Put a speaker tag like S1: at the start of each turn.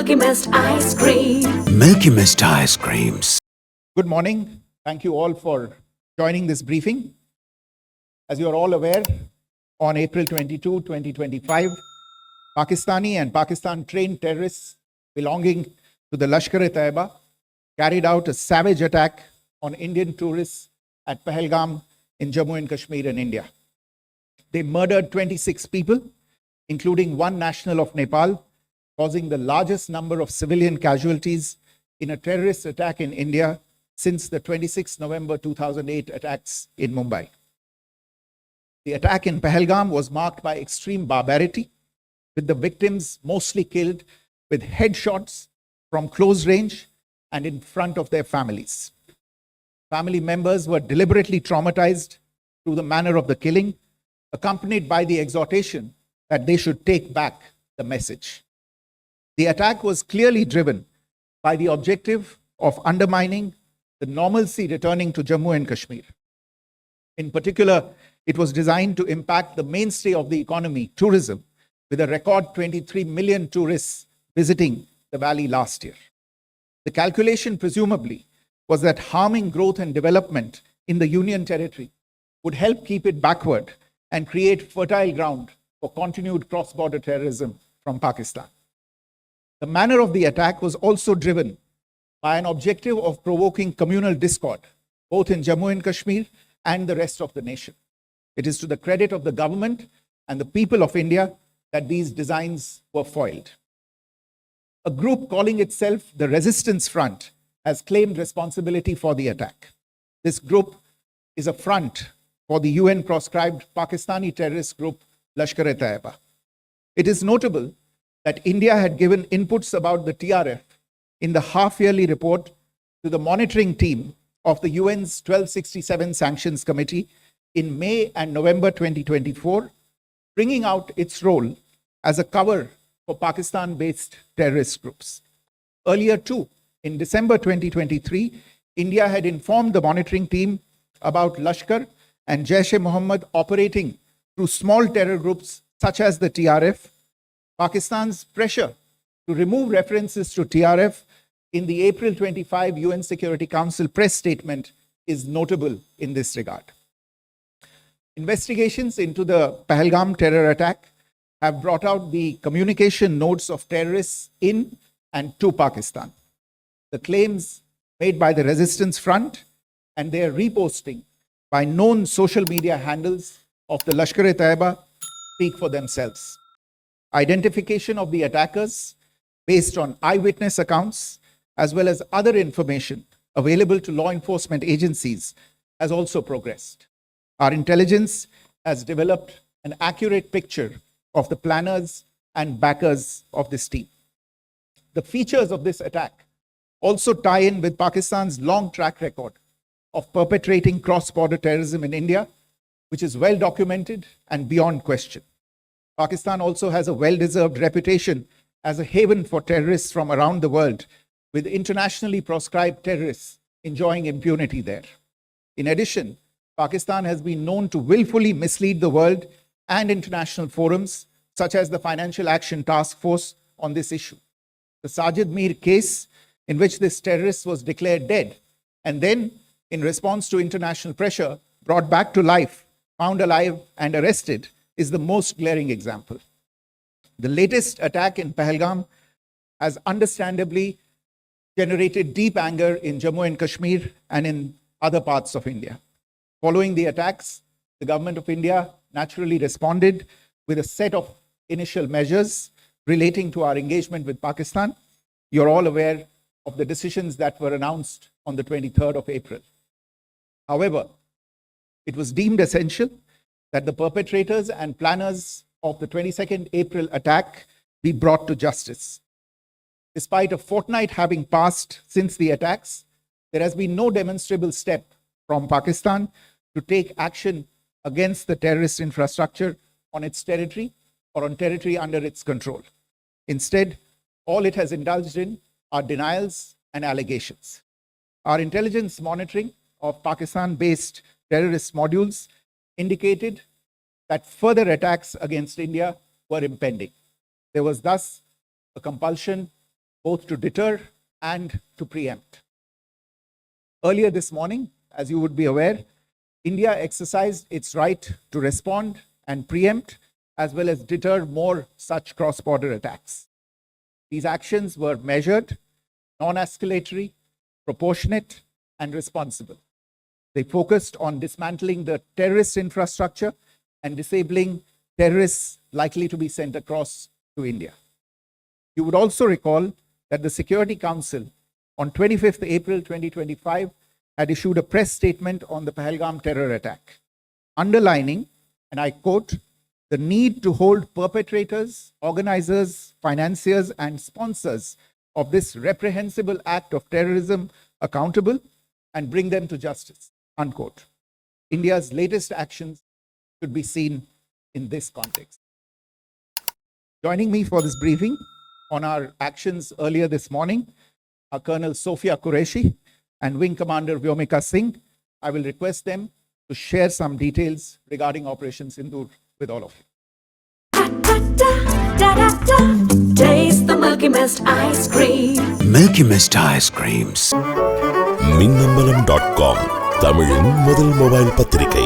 S1: Milky Mist ice cream.
S2: Milky Mist ice creams.
S3: Good morning. Thank you all for joining this briefing. As you are all aware, on April 22, 2025, Pakistani and Pakistan-trained terrorists belonging to the Lashkar-e-Taiba carried out a savage attack on Indian tourists at Pahalgam in Jammu and Kashmir in India. They murdered 26 people, including one national of Nepal, causing the largest number of civilian casualties in a terrorist attack in India since the 26 November 2008 attacks in Mumbai. The attack in Pahalgam was marked by extreme barbarity, with the victims mostly killed with headshots from close range and in front of their families. Family members were deliberately traumatized through the manner of the killing, accompanied by the exhortation that they should take back the message. The attack was clearly driven by the objective of undermining the normalcy returning to Jammu and Kashmir. In particular, it was designed to impact the mainstay of the economy, tourism, with a record 23 million tourists visiting the valley last year. The calculation, presumably, was that harming growth and development in the Union Territory would help keep it backward and create fertile ground for continued cross-border terrorism from Pakistan. The manner of the attack was also driven by an objective of provoking communal discord, both in Jammu and Kashmir and the rest of the nation. It is to the credit of the government and the people of India that these designs were foiled. A group calling itself the Resistance Front has claimed responsibility for the attack. This group is a front for the UN-proscribed Pakistani terrorist group Lashkar-e-Taiba. It is notable that India had given inputs about the TRF in the half-yearly report to the monitoring team of the UN's 1267 Sanctions Committee in May and November 2024, bringing out its role as a cover for Pakistan-based terrorist groups. Earlier too, in December 2023, India had informed the monitoring team about Lashkar and Jaish-e-Mohammed operating through small terror groups such as the TRF. Pakistan's pressure to remove references to TRF in the April 25 UN Security Council press statement is notable in this regard. Investigations into the Pahalgam terror attack have brought out the communication notes of terrorists in and to Pakistan. The claims made by the Resistance Front and their reposting by known social media handles of the Lashkar-e-Taiba speak for themselves. Identification of the attackers based on eyewitness accounts, as well as other information available to law enforcement agencies, has also progressed. Our intelligence has developed an accurate picture of the planners and backers of this team. The features of this attack also tie in with Pakistan's long track record of perpetrating cross-border terrorism in India, which is well documented and beyond question. Pakistan also has a well-deserved reputation as a haven for terrorists from around the world, with internationally proscribed terrorists enjoying impunity there. In addition, Pakistan has been known to willfully mislead the world and international forums, such as the Financial Action Task Force, on this issue. The Sajid Mir case, in which this terrorist was declared dead and then, in response to international pressure, brought back to life, found alive and arrested, is the most glaring example. The latest attack in Pahalgam has understandably generated deep anger in Jammu and Kashmir and in other parts of India. Following the attacks, the government of India naturally responded with a set of initial measures relating to our engagement with Pakistan. You're all aware of the decisions that were announced on the 23rd of April. However, it was deemed essential that the perpetrators and planners of the 22nd April attack be brought to justice. Despite a fortnight having passed since the attacks, there has been no demonstrable step from Pakistan to take action against the terrorist infrastructure on its territory or on territory under its control. Instead, all it has indulged in are denials and allegations. Our intelligence monitoring of Pakistan-based terrorist modules indicated that further attacks against India were impending. There was thus a compulsion both to deter and to preempt. Earlier this morning, as you would be aware, India exercised its right to respond and preempt as well as deter more such cross-border attacks. These actions were measured, non-escalatory, proportionate, and responsible. They focused on dismantling the terrorist infrastructure and disabling terrorists likely to be sent across to India. You would also recall that the Security Council on 25th April 2025 had issued a press statement on the Pahalgam terror attack, underlining, and I quote, the need to hold perpetrators, organizers, financiers, and sponsors of this reprehensible act of terrorism accountable and bring them to justice, unquote. India's latest actions should be seen in this context. Joining me for this briefing on our actions earlier this morning are Colonel Sophia Qureshi and Wing Commander Vyomika Singh. I will request them to share some details regarding Operation Sindoor with all of you.
S1: Taste the Milky Mist ice cream.
S2: Milky Mist ice creams.
S4: Minnambalam.com தமிழின் முதல் mobile பத்திரிகை.